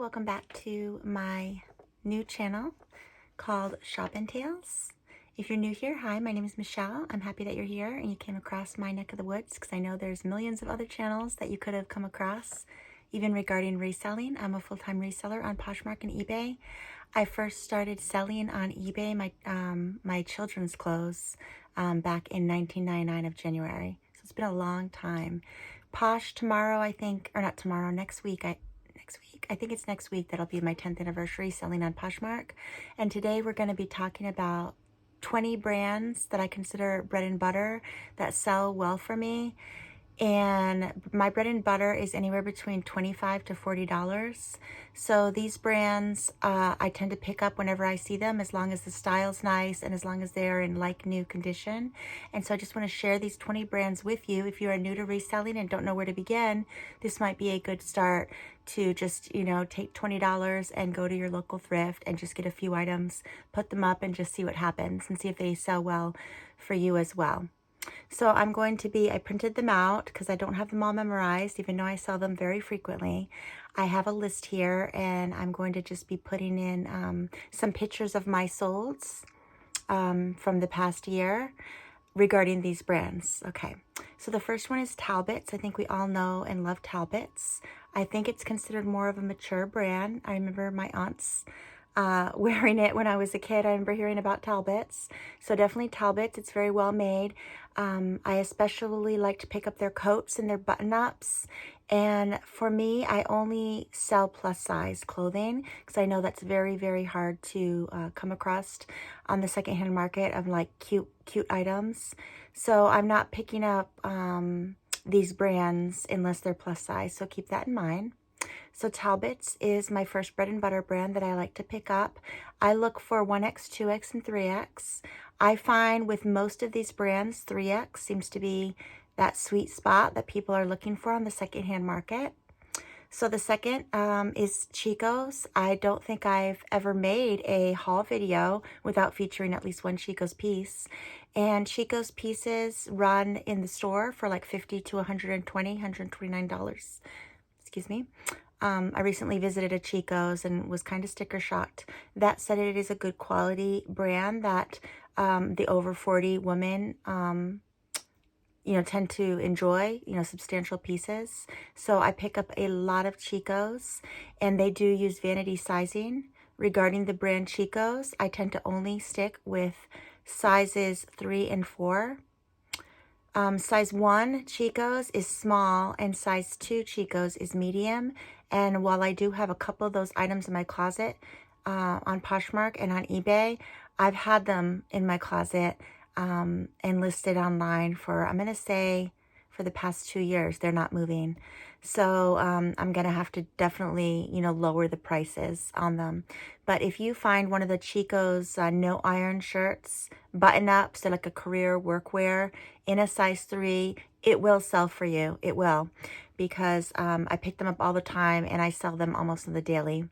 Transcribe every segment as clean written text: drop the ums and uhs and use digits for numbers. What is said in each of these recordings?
welcome back to my new channel called Shop and Tales. If you're new here, hi, my name is Michelle. I'm happy that you're here and you came across my neck of the woods because I know there's millions of other channels that you could have come across, even regarding reselling. I'm a full-time reseller on Poshmark and eBay. I first started selling on eBay my children's clothes back in 1999 of January. So it's been a long time. Posh tomorrow, I think, or not tomorrow, next week. I think it's next week that'll be my 10th anniversary selling on Poshmark. And today we're going to be talking about 20 brands that I consider bread and butter that sell well for me. And my bread and butter is anywhere between $25 to $40. So these brands I tend to pick up whenever I see them, as long as the style's nice and as long as they're in like new condition. And so I just want to share these 20 brands with you. If you are new to reselling and don't know where to begin, this might be a good start to just, take $20 and go to your local thrift and just get a few items, put them up and just see what happens and see if they sell well for you as well. So I printed them out because I don't have them all memorized, even though I sell them very frequently. I have a list here and I'm going to just be putting in some pictures of my solds from the past year regarding these brands. Okay, so the first one is Talbot's. I think we all know and love Talbot's. I think it's considered more of a mature brand. I remember my aunts wearing it when I was a kid. I remember hearing about Talbot's. So definitely Talbot's. It's very well made. I especially like to pick up their coats and their button-ups. And for me, I only sell plus size clothing because I know that's very, very hard to come across on the secondhand market of like cute items. So I'm not picking up these brands unless they're plus size. So keep that in mind. So Talbot's is my first bread and butter brand that I like to pick up. I look for 1X, 2X, and 3X. I find with most of these brands, 3X seems to be that sweet spot that people are looking for on the secondhand market. So the second is Chico's. I don't think I've ever made a haul video without featuring at least one Chico's piece. And Chico's pieces run in the store for like $50 to $129. Excuse me. I recently visited a Chico's and was kind of sticker shocked. That said, it is a good quality brand that the over 40 women, tend to enjoy, substantial pieces. So I pick up a lot of Chico's and they do use vanity sizing. Regarding the brand Chico's, I tend to only stick with sizes 3 and 4. Size 1 Chico's is small and size 2 Chico's is medium. And while I do have a couple of those items in my closet on Poshmark and on eBay, I've had them in my closet and listed online for, I'm going to say, for the past 2 years. They're not moving. So I'm going to have to definitely, lower the prices on them. But if you find one of the Chico's no iron shirts, button-ups, they're like a career workwear in a size 3, it will sell for you. It will. Because I pick them up all the time and I sell them almost on the daily.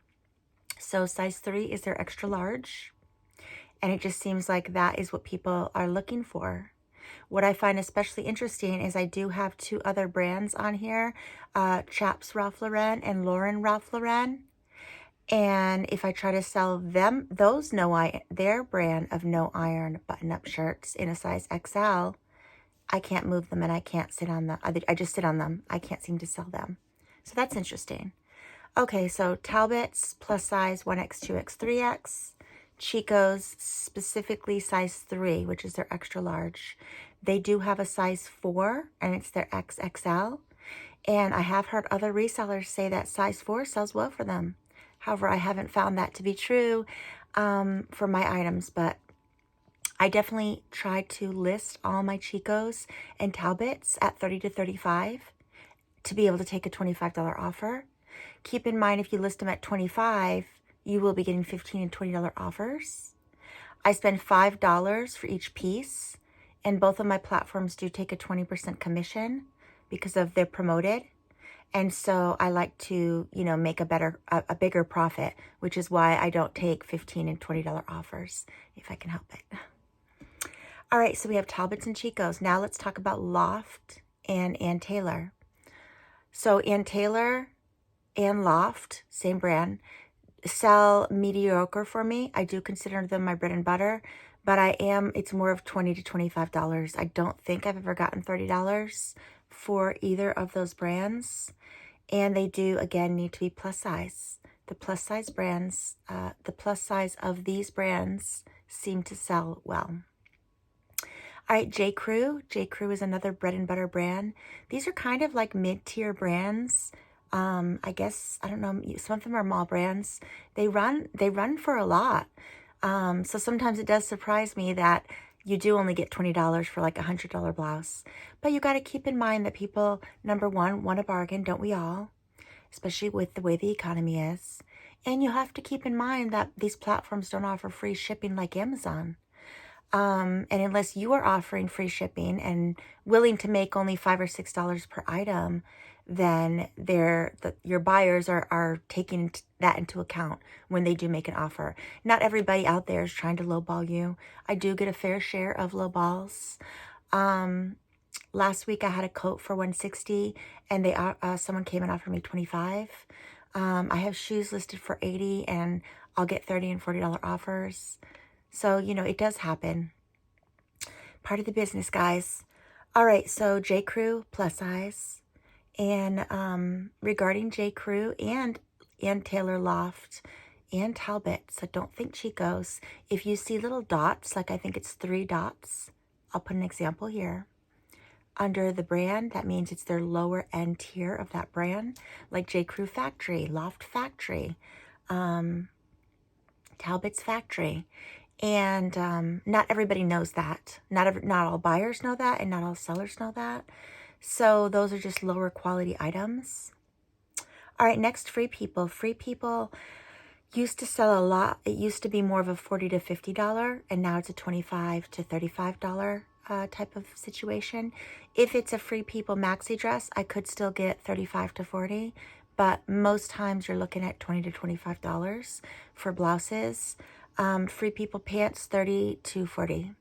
So size 3 is their extra large. And it just seems like that is what people are looking for. What I find especially interesting is I do have 2 other brands on here, Chaps Ralph Lauren and Lauren Ralph Lauren. And if I try to sell them, their brand of no iron button-up shirts in a size XL, I can't move them and I can't sit on them. I just sit on them. I can't seem to sell them. So that's interesting. Okay, so Talbot's plus size 1X, 2X, 3X. Chico's specifically size 3, which is their extra large. They do have a size 4 and it's their XXL. And I have heard other resellers say that size 4 sells well for them. However, I haven't found that to be true for my items, but I definitely try to list all my Chico's and Talbot's at $30 to $35 to be able to take a $25 offer. Keep in mind, if you list them at $25, you will be getting $15 and $20 offers. I spend $5 for each piece, and both of my platforms do take a 20% commission because of they're promoted. And so I like to, make a bigger profit, which is why I don't take $15 and $20 offers if I can help it. All right, so we have Talbot's and Chico's. Now let's talk about Loft and Ann Taylor. So Ann Taylor and Loft, same brand, sell mediocre for me. I do consider them my bread and butter, but it's more of $20 to $25. I don't think I've ever gotten $30 for either of those brands. And they do, again, need to be plus size. The plus size brands, the plus size of these brands seem to sell well. All right, M.Cruz. M.Cruz is another bread and butter brand. These are kind of like mid-tier brands. I guess, I don't know, some of them are mall brands. They run for a lot. So sometimes it does surprise me that you do only get $20 for like a $100 blouse. But you got to keep in mind that people, number one, want a bargain, don't we all? Especially with the way the economy is. And you have to keep in mind that these platforms don't offer free shipping like Amazon. And unless you are offering free shipping and willing to make only $5 or $6 per item, then your buyers are taking that into account when they do make an offer. Not everybody out there is trying to lowball you. I do get a fair share of lowballs. Last week I had a coat for $160 and someone came and offered me $25. I have shoes listed for $80 and I'll get $30 and $40 offers. So, it does happen. Part of the business, guys. All right, so M.Cruz plus size. And regarding M.Cruz and Taylor Loft and Talbot, so don't think Chico's. If you see little dots, like I think it's 3 dots, I'll put an example here. Under the brand, that means it's their lower end tier of that brand, like M.Cruz Factory, Loft Factory, Talbot's Factory. And not everybody knows that. Not all buyers know that, and not all sellers know that. So those are just lower quality items. All right, next, Free People. Free People used to sell a lot. It used to be more of a $40 to $50, and now it's a $25 to $35 type of situation. If it's a Free People maxi dress, I could still get $35 to $40, but most times you're looking at $20 to $25 for blouses. Free People pants, $30 to $40.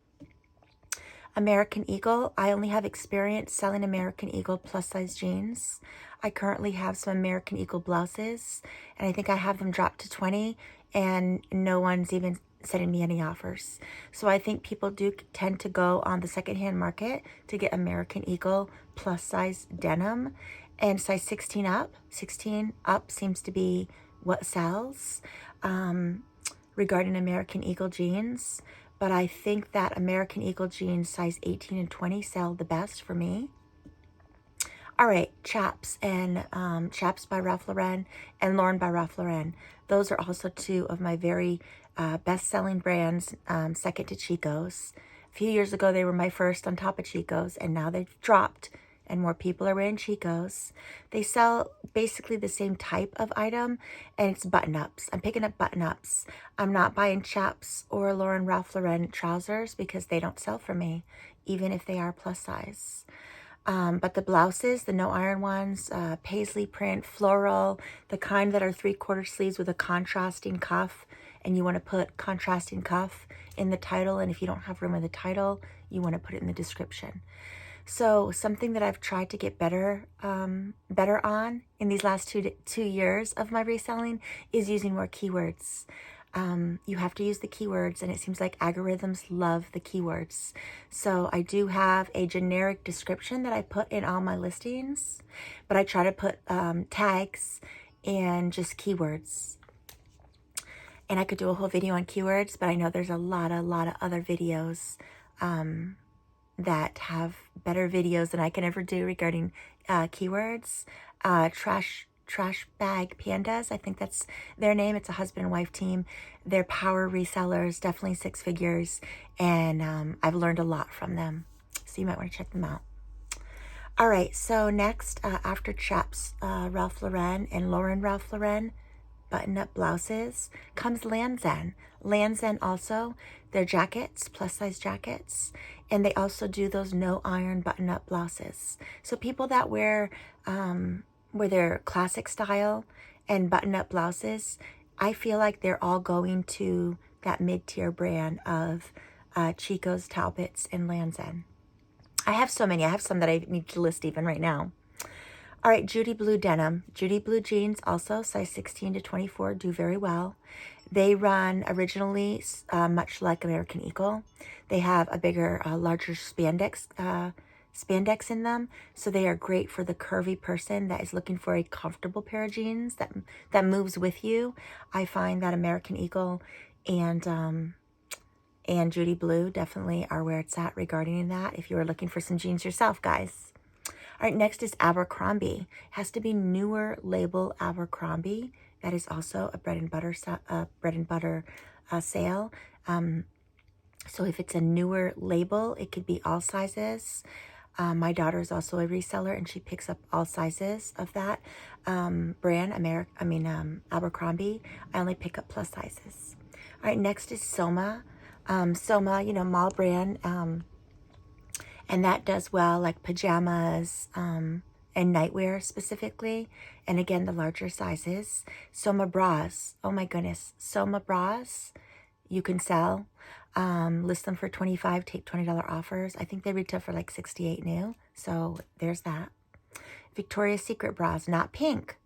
American Eagle, I only have experience selling American Eagle plus size jeans. I currently have some American Eagle blouses, and I think I have them dropped to $20, and no one's even sending me any offers. So I think people do tend to go on the secondhand market to get American Eagle plus size denim, and size 16 up seems to be what sells. Regarding American Eagle jeans, but I think that American Eagle jeans size 18 and 20 sell the best for me. All right, Chaps and Chaps by Ralph Lauren and Lauren by Ralph Lauren. Those are also two of my very best-selling brands, second to Chico's. A few years ago, they were my first on top of Chico's, and now they've dropped and more people are wearing Chico's. They sell basically the same type of item, and it's button-ups. I'm picking up button-ups. I'm not buying Chaps or Lauren Ralph Lauren trousers because they don't sell for me, even if they are plus size. But the blouses, the no iron ones, paisley print, floral, the kind that are 3/4 sleeves with a contrasting cuff, and you want to put contrasting cuff in the title, and if you don't have room in the title, you want to put it in the description. So something that I've tried to get better on in these last two years of my reselling is using more keywords. You have to use the keywords, and it seems like algorithms love the keywords. So I do have a generic description that I put in all my listings, but I try to put tags and just keywords. And I could do a whole video on keywords, but I know there's a lot of other videos that have better videos than I can ever do regarding keywords. Trash Bag Pandas, I think that's their name. It's a husband and wife team. They're power resellers, definitely 6 figures, and I've learned a lot from them. So you might want to check them out. All right, so next, after Chaps Ralph Lauren and Lauren Ralph Lauren button-up blouses, comes Land's End. Land's End also, they're jackets, plus-size jackets, and they also do those no-iron button-up blouses. So people that wear their classic style and button-up blouses, I feel like they're all going to that mid-tier brand of Chico's, Talbot's, and Land's End. I have so many. I have some that I need to list even right now. All right, Judy Blue denim. Judy Blue jeans, also size 16 to 24, do very well. They run originally much like American Eagle. They have a bigger, larger spandex in them, so they are great for the curvy person that is looking for a comfortable pair of jeans that moves with you. I find that American Eagle and Judy Blue definitely are where it's at regarding that, if you are looking for some jeans yourself, guys. All right, next is Abercrombie. It has to be newer label Abercrombie. That is also a bread and butter sale. So if it's a newer label, it could be all sizes. My daughter is also a reseller, and she picks up all sizes of that brand. Abercrombie. I only pick up plus sizes. All right, next is Soma. Soma, mall brand. And that does well, like pajamas and nightwear specifically. And again, the larger sizes. Soma bras. Oh my goodness. Soma bras you can sell. List them for $25, take $20 offers. I think they retail for like $68 new. So there's that. Victoria's Secret bras, not pink.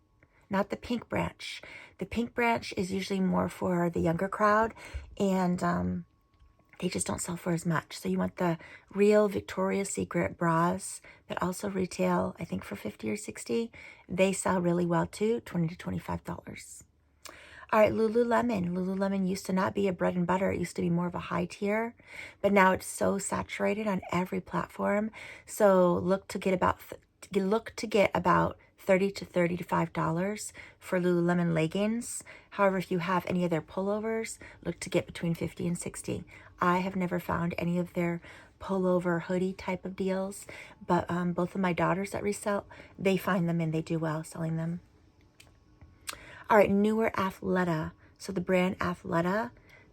Not the pink branch. The pink branch is usually more for the younger crowd. And they just don't sell for as much. So you want the real Victoria's Secret bras that also retail, I think, for $50 or $60. They sell really well too, $20 to $25. All right, Lululemon. Lululemon used to not be a bread and butter. It used to be more of a high tier, but now it's so saturated on every platform. So look to get about $30 to $35 for Lululemon leggings. However, if you have any of their pullovers, look to get between $50 and $60. I have never found any of their pullover hoodie type of deals, but both of my daughters that resell, they find them and they do well selling them. All right, newer Athleta. So the brand Athleta,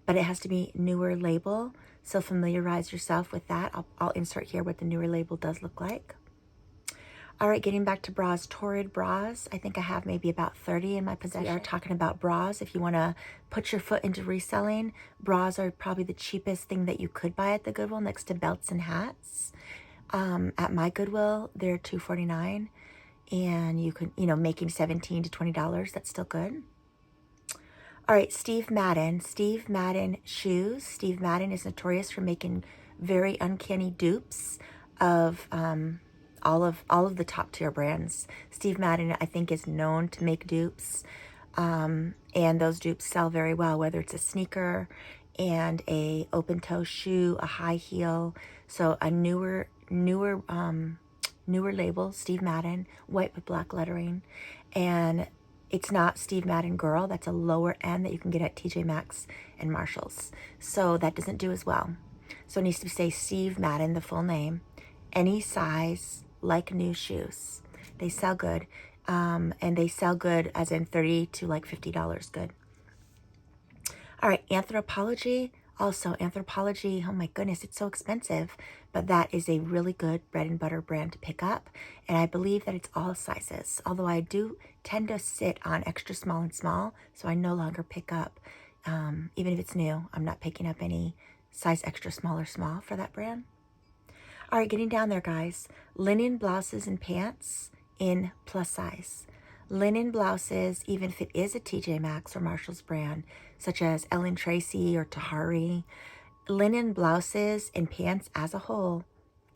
but it has to be newer label. So familiarize yourself with that. I'll insert here what the newer label does look like. All right, getting back to bras, Torrid bras. I think I have maybe about 30 in my possession. We are talking about bras. If you want to put your foot into reselling, bras are probably the cheapest thing that you could buy at the Goodwill next to belts and hats. At my Goodwill, they're $2.49, and you can, making $17 to $20. That's still good. All right, Steve Madden. Steve Madden shoes. Steve Madden is notorious for making very uncanny dupes of all of the top tier brands. Steve Madden, I think, is known to make dupes, and those dupes sell very well, whether it's a sneaker and a open toe shoe, a high heel. So a newer label, Steve Madden, white with black lettering, and it's not Steve Madden Girl. That's a lower end that you can get at TJ Maxx and Marshalls. So that doesn't do as well. So it needs to say Steve Madden, the full name, any size, like new shoes. They sell good, and they sell good as in $30 to like $50 good. All right, Anthropologie. Also, Anthropologie, oh my goodness, it's so expensive, but that is a really good bread and butter brand to pick up, and I believe that it's all sizes, although I do tend to sit on extra small and small, so I no longer pick up, even if it's new, I'm not picking up any size extra small or small for that brand. All right, getting down there, guys. Linen blouses and pants in plus size. Linen blouses, even if it is a TJ Maxx or Marshalls brand, such as Ellen Tracy or Tahari, linen blouses and pants as a whole,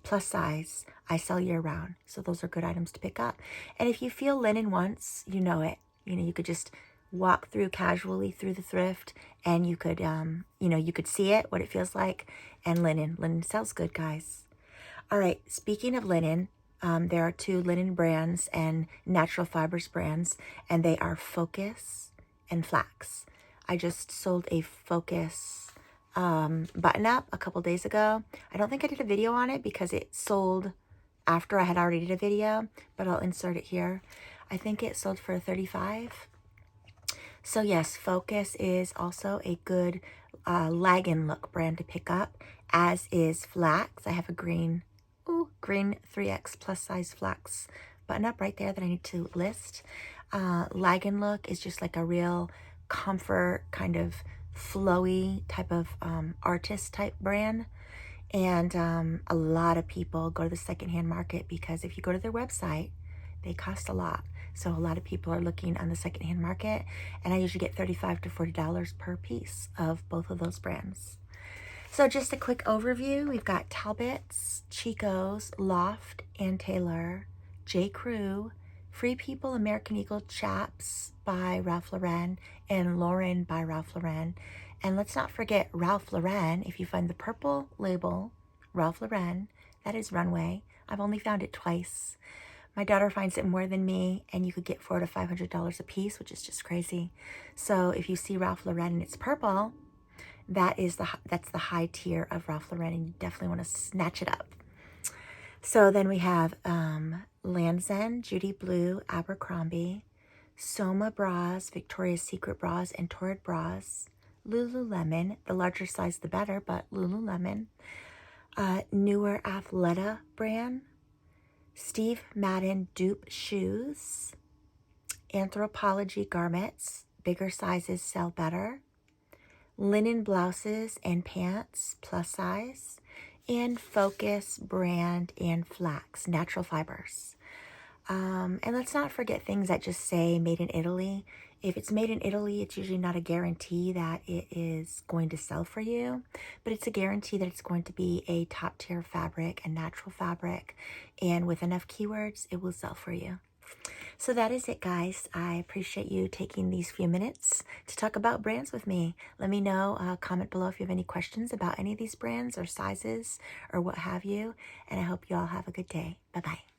plus size, I sell year round. So those are good items to pick up. And if you feel linen once, you know it. You could just walk through casually through the thrift, and you could, you could see it, what it feels like. And linen sells good, guys. All right, speaking of linen, there are two linen brands and natural fibers brands, and they are Focus and Flax. I just sold a Focus button-up a couple days ago. I don't think I did a video on it because it sold after I had already did a video, but I'll insert it here. I think it sold for $35. So yes, Focus is also a good lag-in look brand to pick up, as is Flax. I have a green 3X plus size Flax button up right there that I need to list. Lag-in look is just like a real comfort kind of flowy type of artist type brand, and a lot of people go to the secondhand market because if you go to their website, They cost a lot. So a lot of people are looking on the secondhand market, and I usually get $35 to $40 per piece of both of those brands. So just a quick overview. We've got Talbot's, Chico's, Loft and Taylor, M.Cruz, Free People American Eagle Chaps by Ralph Lauren, and Lauren by Ralph Lauren. And let's not forget Ralph Lauren. If you find the purple label, Ralph Lauren, that is Runway. I've only found it twice. My daughter finds it more than me, and you could get $400 to $500 a piece, which is just crazy. So if you see Ralph Lauren and it's purple, that's the high tier of Ralph Lauren, and you definitely want to snatch it up. So then we have Land's End, Judy Blue, Abercrombie, Soma bras, Victoria's Secret bras, and Torrid bras, Lululemon, the larger size the better, but Lululemon, newer Athleta brand, Steve Madden dupe shoes, Anthropologie garments, bigger sizes sell better, linen blouses and pants, plus size, and Focus brand and flax, natural fibers. And let's not forget things that just say made in Italy. If it's made in Italy, it's usually not a guarantee that it is going to sell for you, but it's a guarantee that it's going to be a top tier fabric, a natural fabric, and with enough keywords, it will sell for you. So that is it, guys. I appreciate you taking these few minutes to talk about brands with me. Let me know, comment below if you have any questions about any of these brands or sizes or what have you, and I hope you all have a good day. Bye-bye.